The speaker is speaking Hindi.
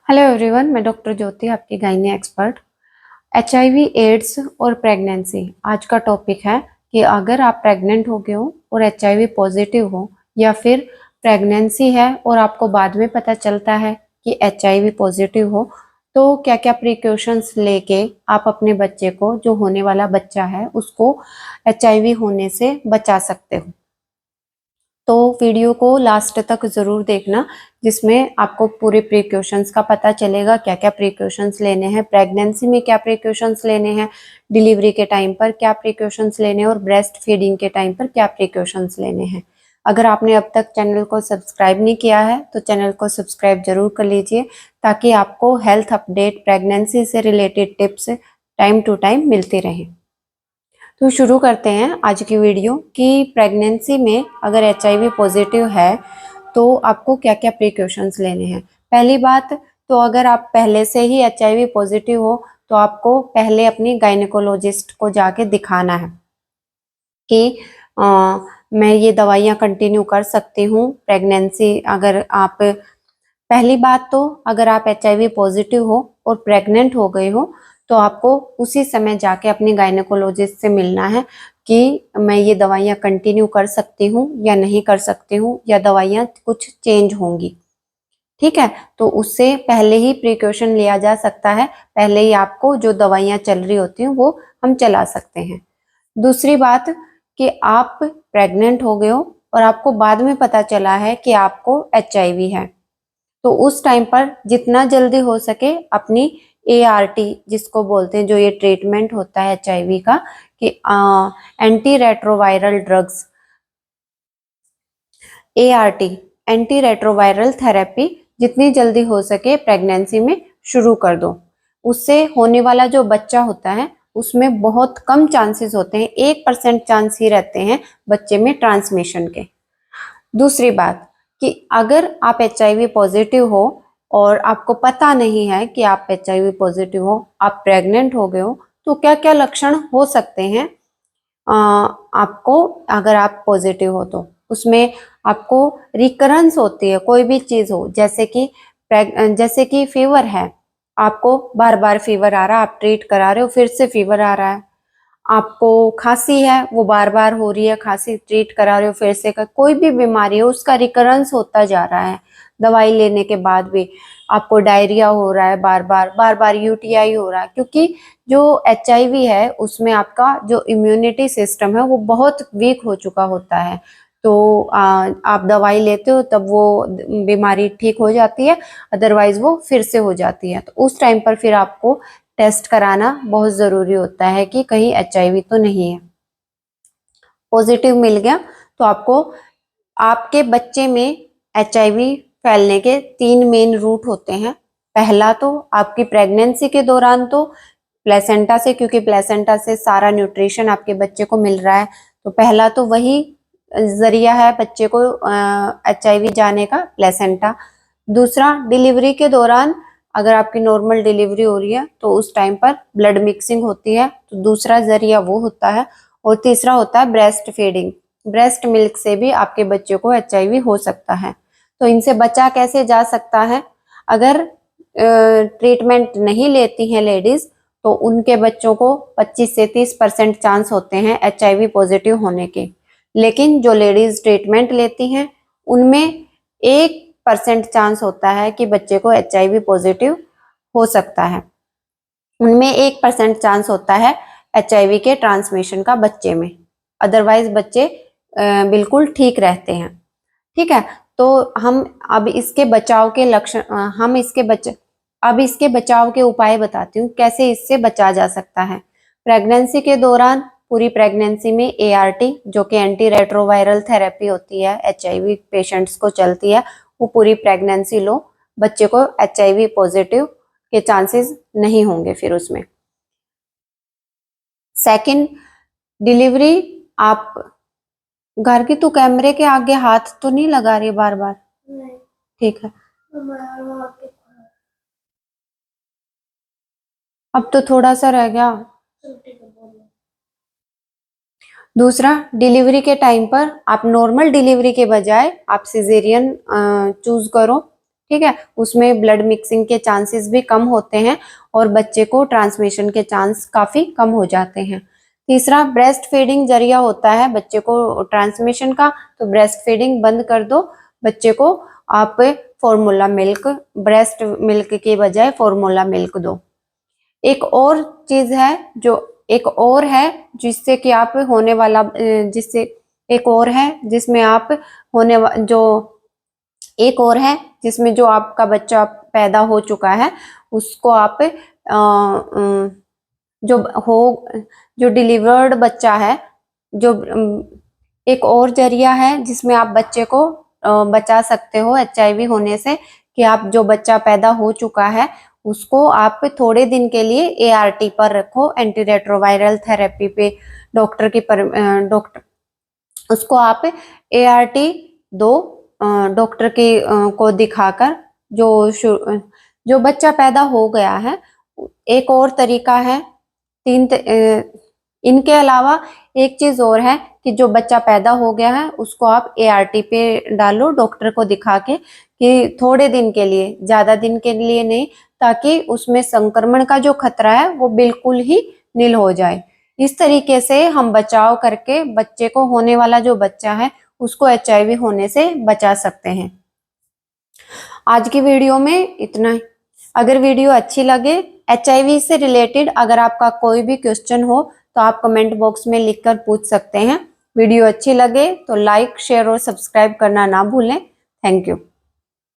हेलो एवरीवन, मैं डॉक्टर ज्योति, आपकी गायनी एक्सपर्ट। एचआईवी एड्स और प्रेगनेंसी आज का टॉपिक है कि अगर आप प्रेग्नेंट हो गए हो और एचआईवी पॉजिटिव हो या फिर प्रेगनेंसी है और आपको बाद में पता चलता है कि एचआईवी पॉजिटिव हो, तो क्या क्या प्रिकॉशंस लेके आप अपने बच्चे को, जो होने वाला बच्चा है, उसको एचआईवी होने से बचा सकते हो। तो वीडियो को लास्ट तक ज़रूर देखना, जिसमें आपको पूरे प्रिकॉशंस का पता चलेगा, क्या क्या प्रिकॉशंस लेने हैं, प्रेगनेंसी में क्या प्रिकॉशंस लेने हैं, डिलीवरी के टाइम पर क्या प्रिकॉशंस लेने हैं और ब्रेस्ट फीडिंग के टाइम पर क्या प्रिकॉशंस लेने हैं। अगर आपने अब तक चैनल को सब्सक्राइब नहीं किया है तो चैनल को सब्सक्राइब जरूर कर लीजिए, ताकि आपको हेल्थ अपडेट, प्रेगनेंसी से related tips time to time मिलती रहें। तो शुरू करते हैं आज की वीडियो कि प्रेगनेंसी में अगर एचआईवी पॉजिटिव है तो आपको क्या क्या प्रिकॉशंस लेने हैं। पहली बात तो अगर आप पहले से ही एचआईवी पॉजिटिव हो तो आपको पहले अपनी गायनेकोलॉजिस्ट को जाके दिखाना है कि मैं ये दवाइयाँ कंटिन्यू कर सकती हूँ प्रेगनेंसी। अगर आप, पहली बात तो अगर आप एचआईवी पॉजिटिव हो और प्रेग्नेंट हो गए हो तो आपको उसी समय जाके अपनी गायनेकोलॉजिस्ट से मिलना है कि मैं ये दवाइयाँ कंटिन्यू कर सकती हूँ या नहीं कर सकती हूँ, या दवाइयाँ कुछ चेंज होंगी। ठीक है, तो उससे पहले ही प्रिकॉशन लिया जा सकता है, पहले ही आपको जो दवाइयाँ चल रही होती हैं वो हम चला सकते हैं। दूसरी बात कि आप प्रेग्नेंट हो गए हो और आपको बाद में पता चला है कि आपको एचआईवी है, तो उस टाइम पर जितना जल्दी हो सके अपनी एआरटी, जिसको बोलते हैं, जो ये ट्रीटमेंट होता है एचआईवी का, कि anti retroviral drugs, ART, anti retroviral therapy, जितनी जल्दी हो सके प्रेगनेंसी में शुरू कर दो। उससे होने वाला जो बच्चा होता है उसमें बहुत कम चांसेस होते हैं, 1% चांस ही रहते हैं बच्चे में ट्रांसमिशन के। दूसरी बात कि अगर आप एचआईवी पॉजिटिव हो और आपको पता नहीं है कि आप एचआईवी पॉजिटिव हो, आप प्रेग्नेंट हो गए हो, तो क्या क्या लक्षण हो सकते हैं आपको अगर आप पॉजिटिव हो तो। उसमें आपको रिकरेंस होती है, कोई भी चीज हो, जैसे कि फीवर है, आपको बार बार फीवर आ रहा है, आप ट्रीट करा रहे हो, फिर से फीवर आ रहा है। आपको खांसी है, वो बार बार हो रही है खांसी, ट्रीट करा रहे हो, फिर से कोई भी बीमारी है उसका रिकरेंस होता जा रहा है, दवाई लेने के बाद भी आपको डायरिया हो रहा है, बार बार यूटीआई हो रहा है, क्योंकि जो एचआईवी है उसमें आपका जो इम्यूनिटी सिस्टम है वो बहुत वीक हो चुका होता है। तो आप दवाई लेते हो तब वो बीमारी ठीक हो जाती है, अदरवाइज वो फिर से हो जाती है। तो उस टाइम पर फिर आपको टेस्ट कराना बहुत ज़रूरी होता है कि कहीं एचआईवी तो नहीं है। पॉजिटिव मिल गया तो आपको, आपके बच्चे में एचआईवी फैलने के 3 मेन रूट होते हैं। पहला तो आपकी प्रेगनेंसी के दौरान तो प्लेसेंटा से, क्योंकि प्लेसेंटा से सारा न्यूट्रिशन आपके बच्चे को मिल रहा है, तो पहला तो वही जरिया है बच्चे को एचआईवी जाने का, प्लेसेंटा। दूसरा, डिलीवरी के दौरान अगर आपकी नॉर्मल डिलीवरी हो रही है तो उस टाइम पर ब्लड मिक्सिंग होती है, तो दूसरा जरिया वो होता है। और तीसरा होता है ब्रेस्ट फीडिंग, ब्रेस्ट मिल्क से भी आपके बच्चे को एचआईवी हो सकता है। तो इनसे बचा कैसे जा सकता है? अगर ट्रीटमेंट नहीं लेती हैं लेडीज तो उनके बच्चों को 25 से 30% चांस होते हैं एचआईवी पॉजिटिव होने के। लेकिन जो लेडीज ट्रीटमेंट लेती हैं उनमें 1% चांस होता है कि बच्चे को एचआईवी पॉजिटिव हो सकता है। उनमें 1% चांस होता है एचआईवी के ट्रांसमिशन का बच्चे में, अदरवाइज बच्चे बिल्कुल ठीक रहते हैं। ठीक है, तो हम अब इसके बचाव के लक्षण, अब इसके बचाव के उपाय बताती हूँ कैसे इससे बचा जा सकता है। प्रेगनेंसी के दौरान, पूरी प्रेगनेंसी में एआरटी, जो कि एंटी रेट्रोवायरल थेरेपी होती है, एचआईवी पेशेंट्स को चलती है, वो पूरी प्रेगनेंसी लो, बच्चे को एचआईवी पॉजिटिव के चांसेस नहीं होंगे फिर उसमें। सेकंड, डिलीवरी, आप घर की, तो कैमरे के आगे हाथ तो नहीं लगा रही बार बार? नहीं। ठीक है, अब तो थोड़ा सा रह गया। दूसरा, डिलीवरी के टाइम पर आप नॉर्मल डिलीवरी के बजाय आप सिजेरियन चूज करो, ठीक है, उसमें ब्लड मिक्सिंग के चांसेस भी कम होते हैं और बच्चे को ट्रांसमिशन के चांस काफी कम हो जाते हैं। तीसरा, ब्रेस्ट फीडिंग जरिया होता है बच्चे को ट्रांसमिशन का, तो ब्रेस्ट फीडिंग बंद कर दो। बच्चे को आप फॉर्मूला मिल्क, ब्रेस्ट मिल्क के बजाय फॉर्मूला मिल्क दो। एक और चीज है जो एक और है जिससे कि आप होने वाला जिससे एक और है जिसमें आप होने जो एक और है जिसमें जो आपका बच्चा पैदा हो चुका है उसको आप जो हो जो डिलीवर्ड बच्चा है, जो एक और जरिया है जिसमें आप बच्चे को बचा सकते हो एचआईवी होने से, कि आप जो बच्चा पैदा हो चुका है उसको आप थोड़े दिन के लिए एआरटी पर रखो, एंटी रेट्रोवायरल थेरेपी पे डॉक्टर उसको आप एआरटी दो डॉक्टर के को दिखाकर। जो बच्चा पैदा हो गया है, एक और तरीका है, इनके अलावा एक चीज और है कि जो बच्चा पैदा हो गया है उसको आप एआरटी पे डालो डॉक्टर को दिखा के, कि थोड़े दिन के लिए, ज्यादा दिन के लिए नहीं, ताकि उसमें संक्रमण का जो खतरा है वो बिल्कुल ही नील हो जाए। इस तरीके से हम बचाव करके बच्चे को, होने वाला जो बच्चा है उसको एचआईवी होने से बचा सकते हैं। आज की वीडियो में इतना ही। अगर वीडियो अच्छी लगे, एचआईवी से रिलेटेड अगर आपका कोई भी क्वेश्चन हो तो आप कमेंट बॉक्स में लिखकर पूछ सकते हैं। वीडियो अच्छी लगे तो लाइक, शेयर और सब्सक्राइब करना ना भूलें। Thank you.